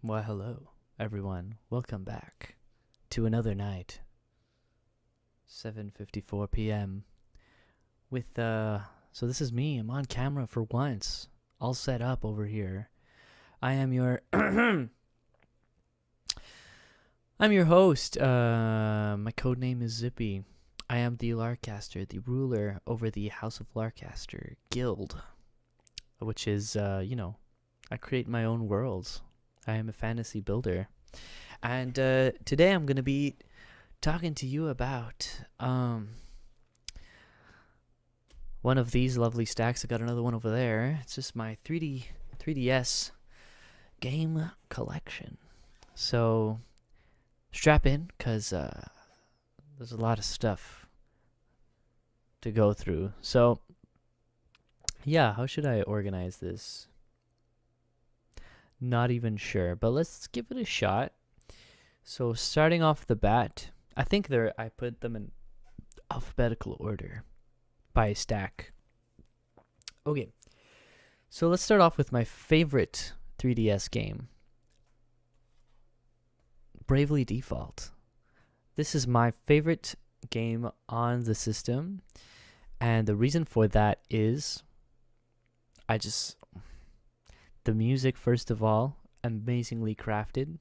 Well, hello, everyone. Welcome back to another night. 7:54 p.m. So this is me. I'm on camera for once. All set up over here. I am your I'm your host. My code name is Zippy. I am the Larcaster, the ruler over the House of Larcaster Guild, which is I create my own worlds. I am a fantasy builder. And today I'm going to be talking to you about one of these lovely stacks. I got another one over there. It's just my 3DS game collection. So strap in, because there's a lot of stuff to go through. So yeah, how should I organize this? Not even sure, but let's give it a shot. So starting off the bat, I think I put them in alphabetical order by stack. Okay, so let's start off with my favorite 3DS game, Bravely Default. This is my favorite game on the system, and the reason for that is the music, first of all, amazingly crafted,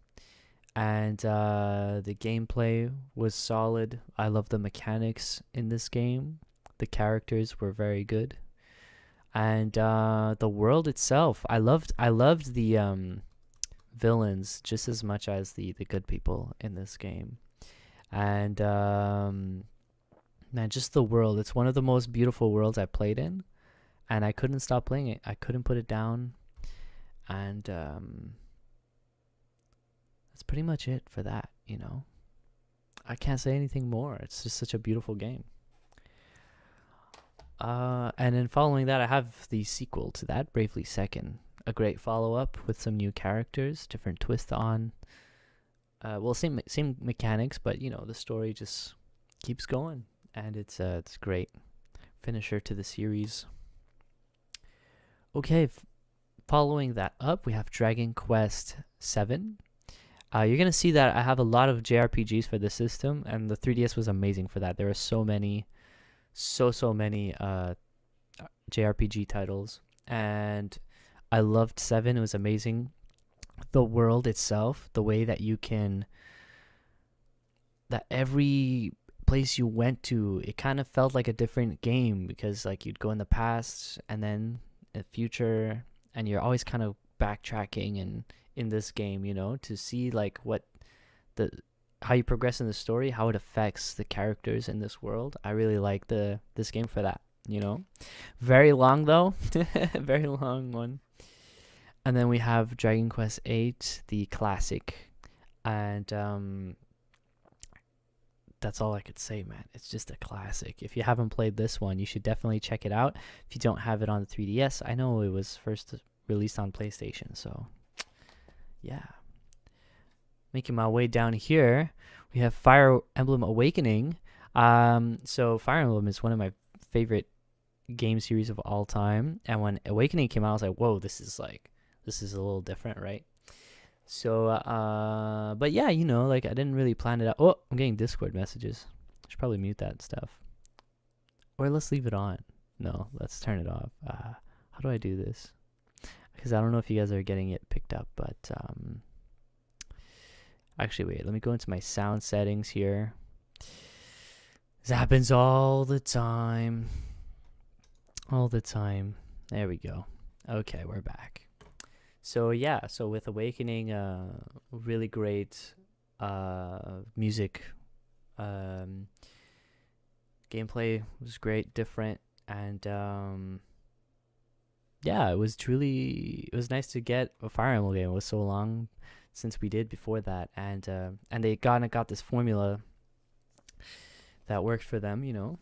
and the gameplay was solid. I love the mechanics in this game. The characters were very good, and the world itself. I loved the villains just as much as the good people in this game, and man, just the world. It's one of the most beautiful worlds I played in, and I couldn't stop playing it. I couldn't put it down. And that's pretty much it for that, I can't say anything more. It's just such a beautiful game. And then following that, I have the sequel to that, Bravely Second. A great follow-up with some new characters, different twist on. Same mechanics, but the story just keeps going, and it's great. Finisher to the series. Okay. Following that up, we have Dragon Quest VII. You're going to see that I have a lot of JRPGs for the system, and the 3DS was amazing for that. There are so many JRPG titles, and I loved 7. It was amazing. The world itself, the way that that every place you went to, it kind of felt like a different game, because like you'd go in the past and then the future, and you're always kind of backtracking and in this game, to see like how you progress in the story, how it affects the characters in this world. I really like this game for that, Very long though, very long one. And then we have Dragon Quest VIII, the classic, and that's all I could say, man. It's just a classic. If you haven't played this one, you should definitely check it out. If you don't have it on the 3DS, I know it was first released on PlayStation, so yeah. Making my way down here, we have Fire Emblem Awakening. So Fire Emblem is one of my favorite game series of all time, and when Awakening came out, I was like, whoa, this is a little different, right? So, but yeah, I didn't really plan it out. Oh, I'm getting Discord messages. I should probably mute that stuff. Or let's leave it on. No, let's turn it off. How do I do this? Because I don't know if you guys are getting it picked up, but, actually, wait, let me go into my sound settings here. This happens all the time. All the time. There we go. Okay, we're back. So yeah, with Awakening, really great music. Gameplay was great, different, and yeah, it was nice to get a Fire Emblem game. It was so long since we did before that, and they got this formula that worked for them,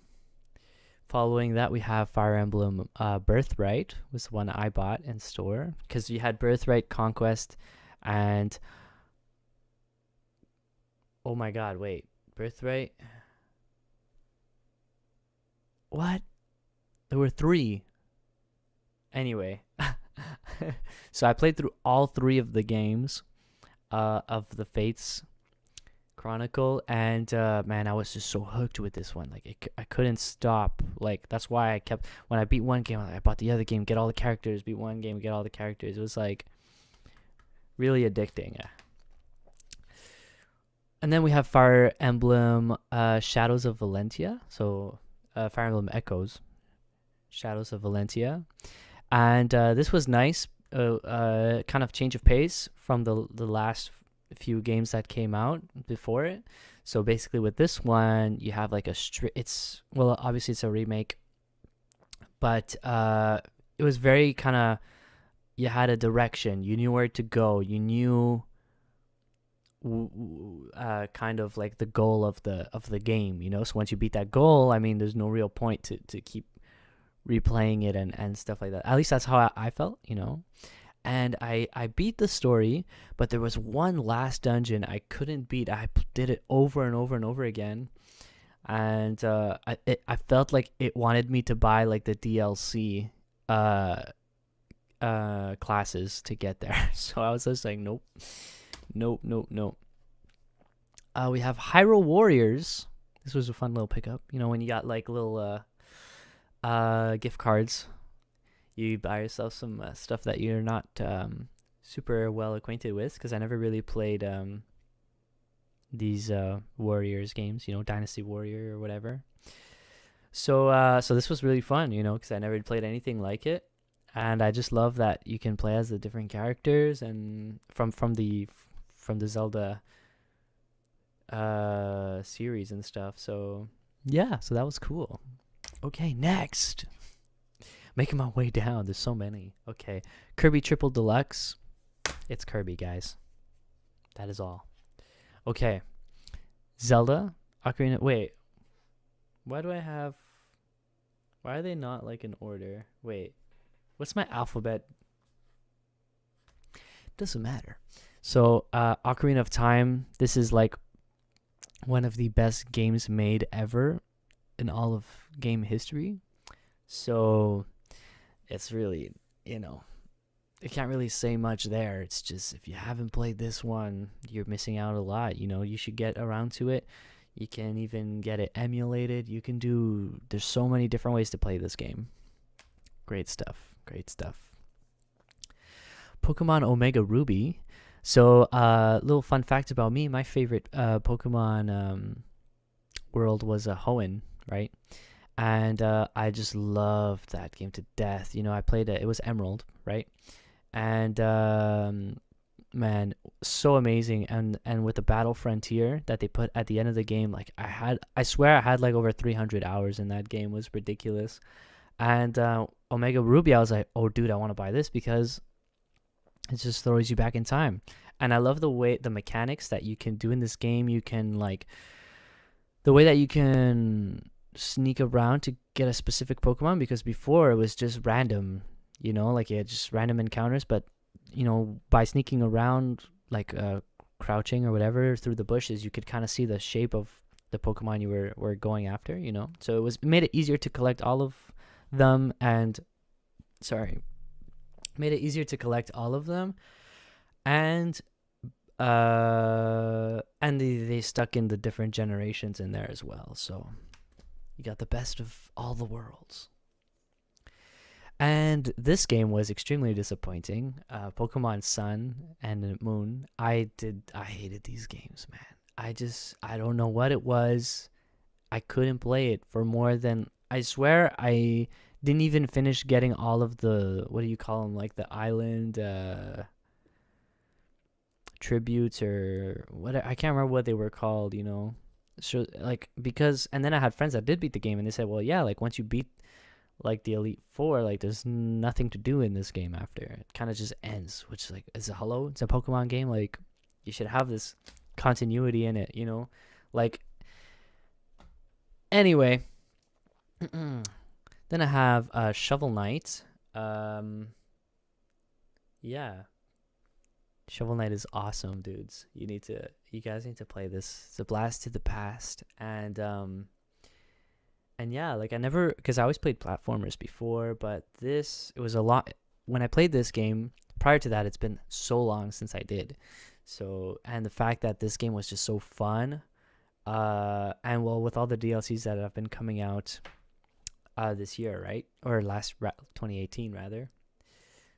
Following that, we have Fire Emblem Birthright, was the one I bought in store, because you had Birthright, Conquest, and oh my god, wait, Birthright? What? There were 3. Anyway, so I played through all 3 of the games. of the Fates Chronicle, and man, I was just so hooked with this one. Like I couldn't stop. Like that's why I kept, when I beat one game, I bought the other game, get all the characters, beat one game, get all the characters. It was like really addicting. And then we have Fire Emblem Shadows of Valencia. So Fire Emblem Echoes, Shadows of Valencia. And this was nice. Kind of change of pace from the last few games that came out before it. So basically with this one, you have like it's, well, obviously it's a remake, but it was very kind of, you had a direction, you knew where to go, you knew kind of like the goal of the game, you know. So once you beat that goal, I mean, there's no real point to keep replaying it and stuff like that. At least that's how I felt, you know. And I beat the story, but there was one last dungeon I couldn't beat. I did it over and over and over again, and I felt like it wanted me to buy like the DLC classes to get there. So I was just like, nope. We have Hyrule Warriors. This was a fun little pickup. You know, when you got like little gift cards, you buy yourself some stuff that you're not super well acquainted with, because I never really played these Warriors games, you know, Dynasty Warrior or whatever. So this was really fun, you know, because I never played anything like it, and I just love that you can play as the different characters and from the Zelda series and stuff. So yeah, so that was cool. Okay, next. Making my way down. There's so many. Okay. Kirby Triple Deluxe. It's Kirby, guys. That is all. Okay. Zelda Ocarina. Wait. Why are they not like in order? Wait. What's my alphabet? Doesn't matter. So, Ocarina of Time. This is like one of the best games made ever in all of game history. So it's really, you know, I can't really say much there. It's just, if you haven't played this one, you're missing out a lot. You know, you should get around to it. You can even get it emulated. There's so many different ways to play this game. Great stuff. Pokemon Omega Ruby. So, little fun fact about me, my favorite Pokemon world was Hoenn, right? And I just loved that game to death. You know, I played it. It was Emerald, right? And man, so amazing. And with the Battle Frontier that they put at the end of the game, like I swear I had like over 300 hours in that game. It was ridiculous. And Omega Ruby, I was like, oh, dude, I want to buy this because it just throws you back in time. And I love the mechanics that you can do in this game. You can like, the way that you can sneak around to get a specific Pokemon, because before it was just random, you know, like you had just random encounters, but you know, by sneaking around, like crouching or whatever through the bushes, you could kind of see the shape of the Pokemon you were going after, you know. So it made it easier to collect all of them, and they stuck in the different generations in there as well. So you got the best of all the worlds. And this game was extremely disappointing. Pokemon Sun and Moon. I hated these games, man. I don't know what it was. I couldn't play it for more than, I swear I didn't even finish getting all of the, what do you call them? Like the island tributes or what, I can't remember what they were called, you know. So like, because, and then I had friends that did beat the game and they said, well, yeah, like once you beat like the Elite Four, like there's nothing to do in this game after. It kind of just ends, which is like, it's a Pokemon game. Like you should have this continuity in it, you know? Like, anyway, then I have Shovel Knight. Yeah. Shovel Knight is awesome, dudes. You guys need to play this. It's a blast to the past. And yeah, like because I always played platformers before, but it was a lot. When I played this game, prior to that, it's been so long since I did. So, and the fact that this game was just so fun, and well, with all the DLCs that have been coming out this year, right? Or 2018 rather.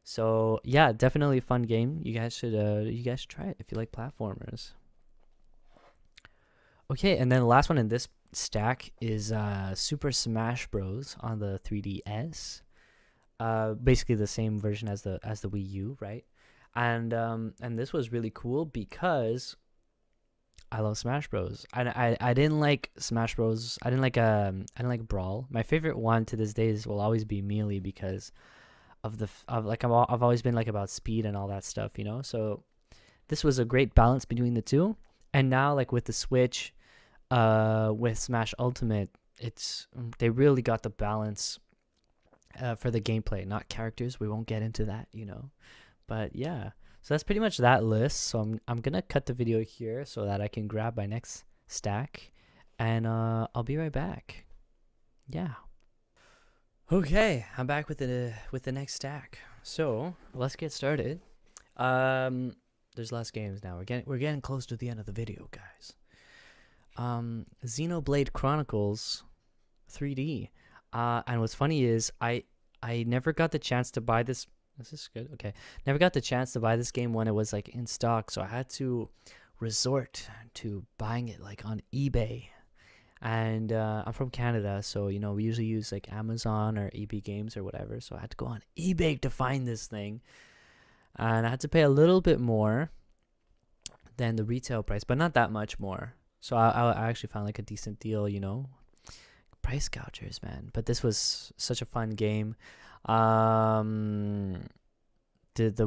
So yeah, definitely a fun game. You guys should try it if you like platformers. Okay, and then the last one in this stack is Super Smash Bros. On the 3DS. Basically the same version as the Wii U, right? And this was really cool because I love Smash Bros. I didn't like Smash Bros. I didn't like Brawl. My favorite one to this day will always be Melee because I've always been like about speed and all that stuff, you know. So this was a great balance between the two. And now like with the Switch, with Smash Ultimate, they really got the balance for the gameplay, not characters. We won't get into that, you know. But yeah, so that's pretty much that list. So I'm gonna cut the video here so that I can grab my next stack, and I'll be right back. Yeah. Okay, I'm back with the next stack. So let's get started. There's less games now. We're getting close to the end of the video, guys. Xenoblade Chronicles 3D. And what's funny is I never got the chance to buy this. Is this good? Okay. Never got the chance to buy this game when it was like in stock, so I had to resort to buying it like on eBay. And I'm from Canada, so you know we usually use like Amazon or EB Games or whatever. So I had to go on eBay to find this thing, and I had to pay a little bit more than the retail price, but not that much more. So I actually found like a decent deal, you know. Price gougers, man. But this was such a fun game. The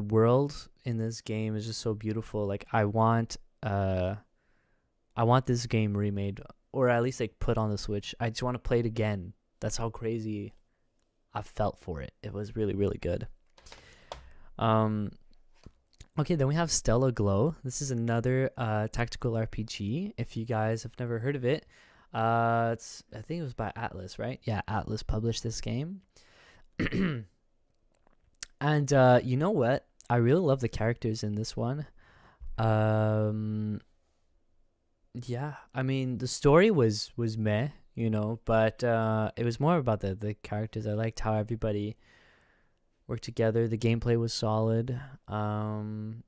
world in this game is just so beautiful. Like I want this game remade, or at least like put on the Switch. I just want to play it again. That's how crazy I felt for it. It was really, really good. Okay, then we have Stella Glow. This is another tactical RPG. If you guys have never heard of it, I think it was by Atlas, right? Yeah, Atlas published this game. And you know what? I really love the characters in this one. Yeah, I mean the story was meh, you know, but it was more about the characters. I liked how everybody worked together. The gameplay was solid.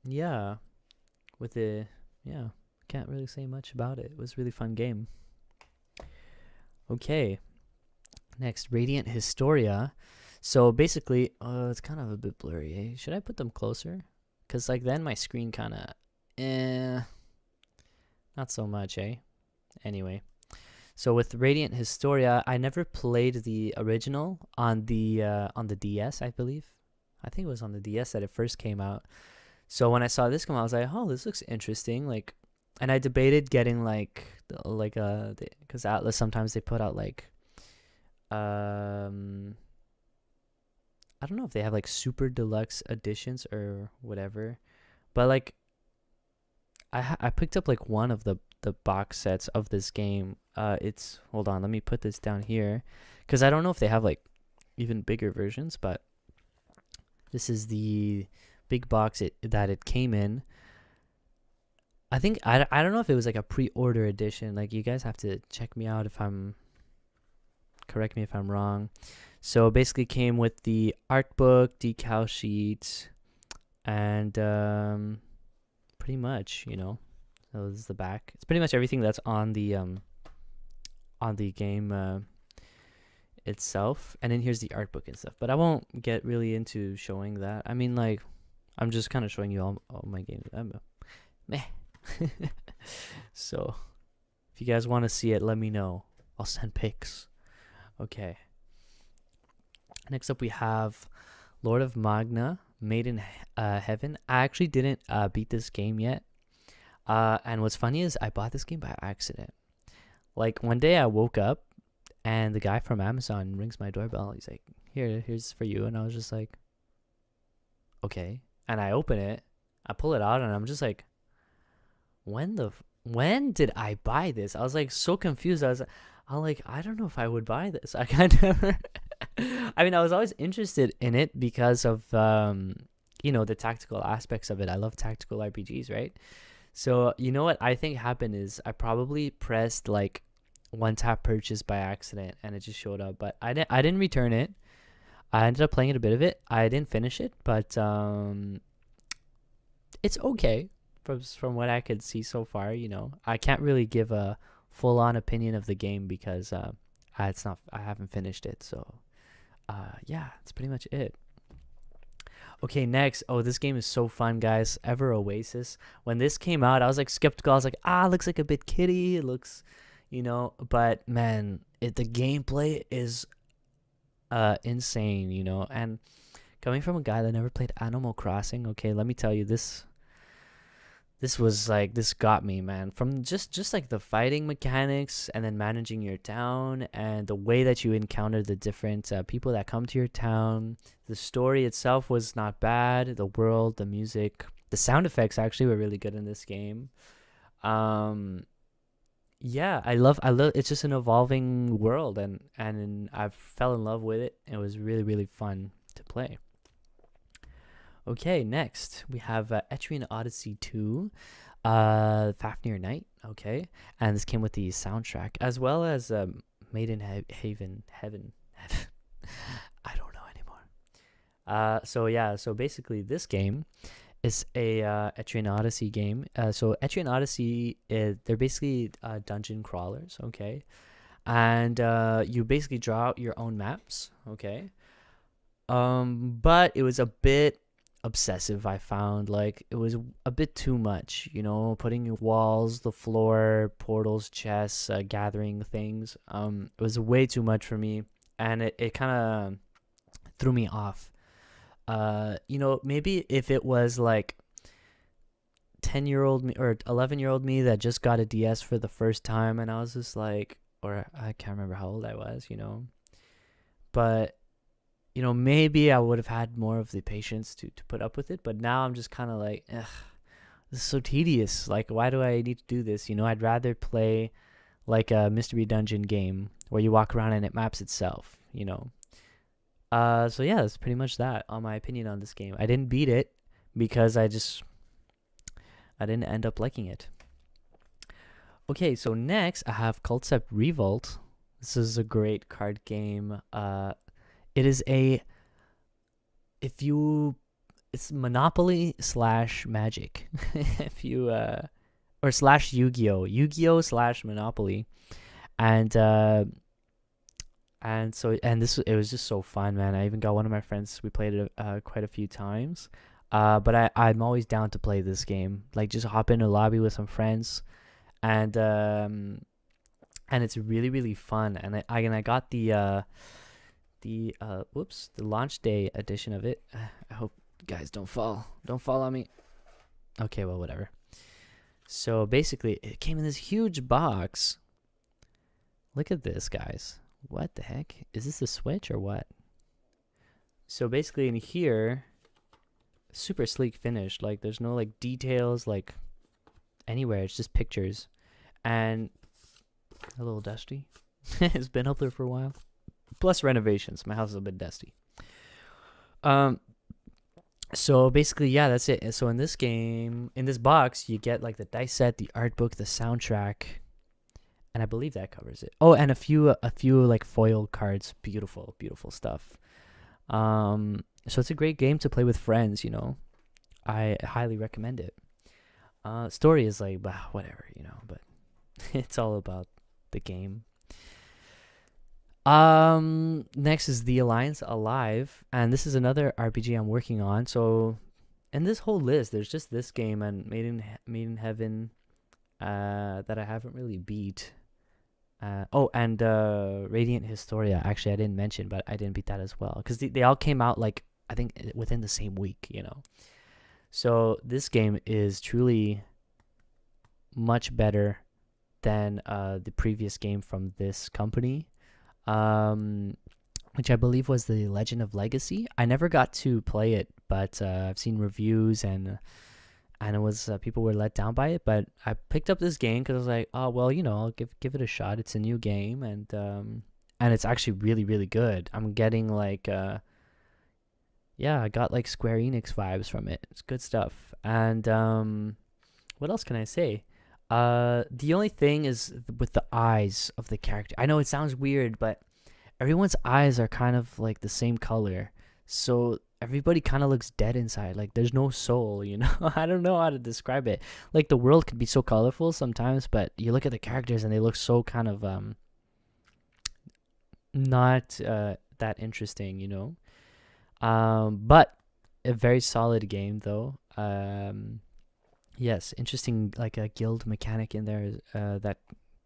Yeah, can't really say much about it. It was a really fun game. Okay, next, Radiant Historia. So basically, it's kind of a bit blurry. Should I put them closer? Cause like then my screen kind of, not so much, eh? Anyway, so with Radiant Historia, I never played the original on the DS, I believe. I think it was on the DS that it first came out. So when I saw this come out, I was like, oh, this looks interesting. Like, and I debated getting because Atlas sometimes they put out like, I don't know if they have like super deluxe editions or whatever, but like I picked up like one of the box sets of this game. Hold on, let me put this down here because I don't know if they have like even bigger versions, but this is the big box that it came in. I think I don't know if it was like a pre-order edition. Like you guys have to check me out correct me if I'm wrong. So basically came with the art book, decal sheet, and pretty much, you know, so this is the back. It's pretty much everything that's on the game itself, and then here's the art book and stuff. But I won't get really into showing that. I mean, like, I'm just kind of showing you all my games. Meh. So if you guys want to see it, let me know. I'll send pics. Okay. Next up we have Lord of Magna, Made in Heaven. I actually didn't beat this game yet. And what's funny is I bought this game by accident. Like one day I woke up and the guy from Amazon rings my doorbell. He's like, here's for you. And I was just like, okay. And I open it, I pull it out, and I'm just like, when did I buy this? I was like so confused. I don't know if I would buy this. I mean, I was always interested in it because of the tactical aspects of it. I love tactical RPGs, right? So you know what I think happened is I probably pressed like one tap purchase by accident and it just showed up, but I didn't return it. I ended up playing it a bit of it. I didn't finish it, but it's okay from what I could see so far. I can't really give a full on opinion of the game because I haven't finished it. So yeah, that's pretty much it. Okay, next. Oh, this game is so fun, guys. Ever Oasis. When this came out, I was like skeptical. I was like, it looks like a bit kiddie. It looks, but man, the gameplay is insane, and coming from a guy that never played Animal Crossing, okay, let me tell you, this got me, man. From just like the fighting mechanics and then managing your town and the way that you encounter the different people that come to your town. The story itself was not bad. The world, the music, the sound effects actually were really good in this game. um yeah, I love it's just an evolving world, and I fell in love with it. It was really really fun to play. Okay, next we have Etrian Odyssey 2, Fafnir Night. Okay, and this came with the soundtrack as well as Maiden Haven Heaven. I don't know anymore. So yeah, so basically this game is a Etrian Odyssey game. So Etrian Odyssey, they're basically dungeon crawlers. Okay, and you basically draw out your own maps. Okay, but it was a bit obsessive. I found like it was a bit too much, putting your walls, the floor, portals, chests, gathering things. It was way too much for me, and it kind of threw me off. Maybe if it was like 10-year-old me or 11-year-old me that just got a DS for the first time, and I was just like, or I can't remember how old I was, but maybe I would have had more of the patience to put up with it. But now I'm just kind of like, ugh, this is so tedious. Like, why do I need to do this? I'd rather play like a mystery dungeon game where you walk around and it maps itself. So yeah, that's pretty much that on my opinion on this game. I didn't beat it because I didn't end up liking it. Okay, so next I have Up Revolt. This is a great card game. It is it's Monopoly slash Magic. If you or slash Yu-Gi-Oh slash Monopoly, and it was just so fun, man. I even got one of my friends. We played it quite a few times. But I'm always down to play this game. Like, just hop in a lobby with some friends, and it's really really fun. And I got the launch day edition of it. I hope guys don't fall on me. Okay, well, whatever. So basically it came in this huge box. Look at this, guys. What the heck? Is this a Switch or what? So basically in here, super sleek finish. Like, there's no like details like anywhere. It's just pictures. And a little dusty. It's been up there for a while. Plus renovations. My house is a bit dusty. So basically, yeah, that's it. So in this game, in this box, you get like the dice set, the art book, the soundtrack, and I believe that covers it. Oh, and a few like foil cards. Beautiful, beautiful stuff. So it's a great game to play with friends. I highly recommend it. Story is like, whatever, but it's all about the game. Next is The Alliance Alive, and this is another RPG I'm working on. So in this whole list, there's just this game and Made in Heaven that I haven't really beat. And Radiant Historia. Actually, I didn't mention, but I didn't beat that as well because they all came out like I think within the same week. So this game is truly much better than the previous game from this company. Which I believe was the Legend of Legacy. I never got to play it, but I've seen reviews and it was people were let down by it. But I picked up this game because I was like, oh well, I'll give it a shot. It's a new game, and it's actually really really good. I'm getting like yeah, I got like Square Enix vibes from it. It's good stuff. And what else can I say? The only thing is with the eyes of the character. I know it sounds weird, but everyone's eyes are kind of like the same color. So everybody kind of looks dead inside. Like there's no soul, you know? I don't know how to describe it. Like the world could be so colorful sometimes, but you look at the characters and they look so kind of not that interesting, you know? But a very solid game though. Yes, interesting like a guild mechanic in there that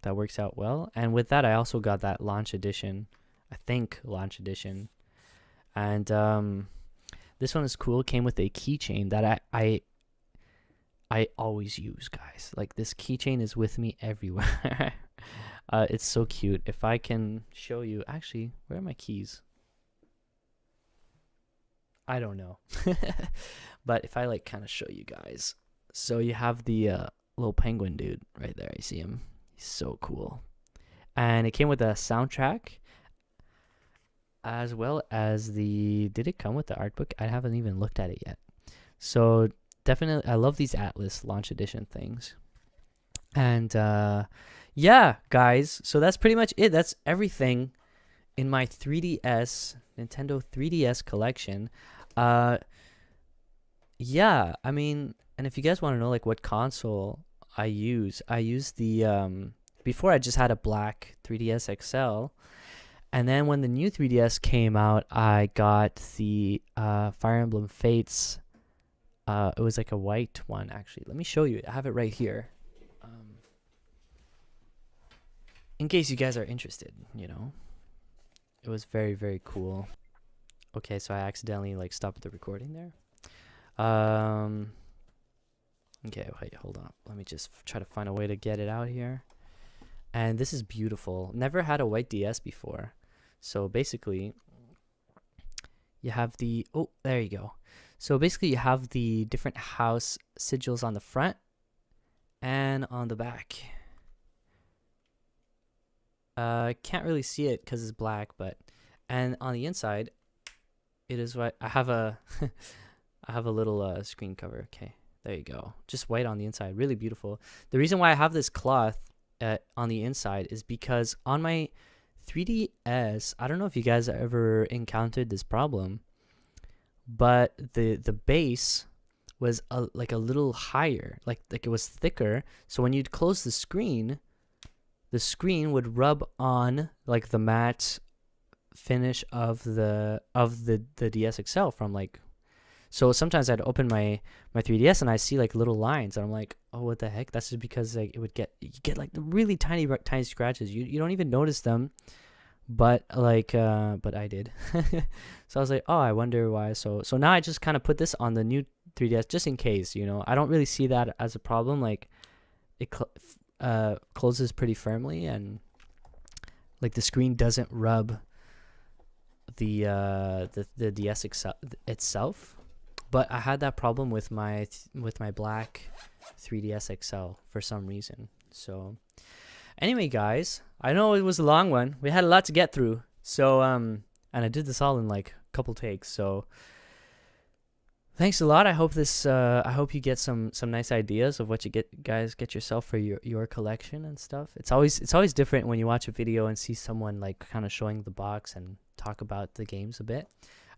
works out well. And with that I also got that launch edition. I think launch edition. And this one is cool. Came with a keychain that I always use, guys. Like this keychain is with me everywhere. It's so cute. If I can show you, actually, where are my keys? I don't know. But if I like kind of show you guys. So you have the little penguin dude right there. You see him? He's so cool. And it came with a soundtrack as well as the, did it come with the art book? I haven't even looked at it yet. So definitely, I love these Atlas launch edition things. And yeah, guys, so that's pretty much it. That's everything in my 3DS, Nintendo 3DS collection. Yeah, I mean, and if you guys want to know like what console I use the before I just had a black 3DS XL, and then when the new 3DS came out, I got the Fire Emblem Fates. It was like a white one actually. Let me show you. I have it right here. In case you guys are interested, you know. It was very, very cool. Okay, so I accidentally like stopped the recording there. Okay, wait, hold on. Let me just try to find a way to get it out here. And this is beautiful. Never had a white DS before. So basically, you have the, oh, there you go. So basically you have the different house sigils on the front and on the back. Can't really see it because it's black, but, and on the inside, it is what, I have a, I have a little screen cover. Okay, there you go. Just white on the inside, really beautiful. The reason why I have this cloth on the inside is because on my 3DS, I don't know if you guys ever encountered this problem, but the base was like a little higher, like it was thicker. So when you'd close the screen would rub on like the matte finish of the DS XL from like. So sometimes I'd open my 3DS and I see like little lines and I'm like, oh, what the heck? That's just because like you get like the really tiny scratches. You don't even notice them, but like but I did. So I was like, oh, I wonder why. So now I just kind of put this on the new 3DS just in case, you know. I don't really see that as a problem. Like it closes pretty firmly and like the screen doesn't rub the DS itself. But I had that problem with my black 3DS XL for some reason. So anyway, guys, I know it was a long one. We had a lot to get through. So and I did this all in like a couple takes. So thanks a lot. I hope this I hope you get some nice ideas of what you guys get yourself for your collection and stuff. It's always different when you watch a video and see someone like kind of showing the box and talk about the games a bit.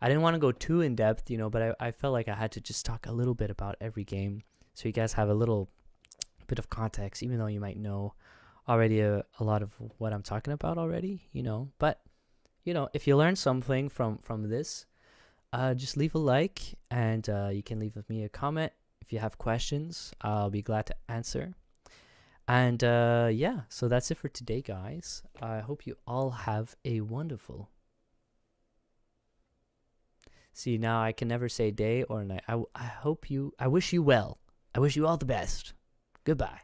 I didn't want to go too in depth, you know, but I felt like I had to just talk a little bit about every game so you guys have a little bit of context, even though you might know already a lot of what I'm talking about already, you know. But, you know, if you learned something from this, just leave a like and you can leave me a comment. If you have questions, I'll be glad to answer. And yeah, so that's it for today, guys. I hope you all have a wonderful. See, now I can never say day or night. I wish you well. I wish you all the best. Goodbye.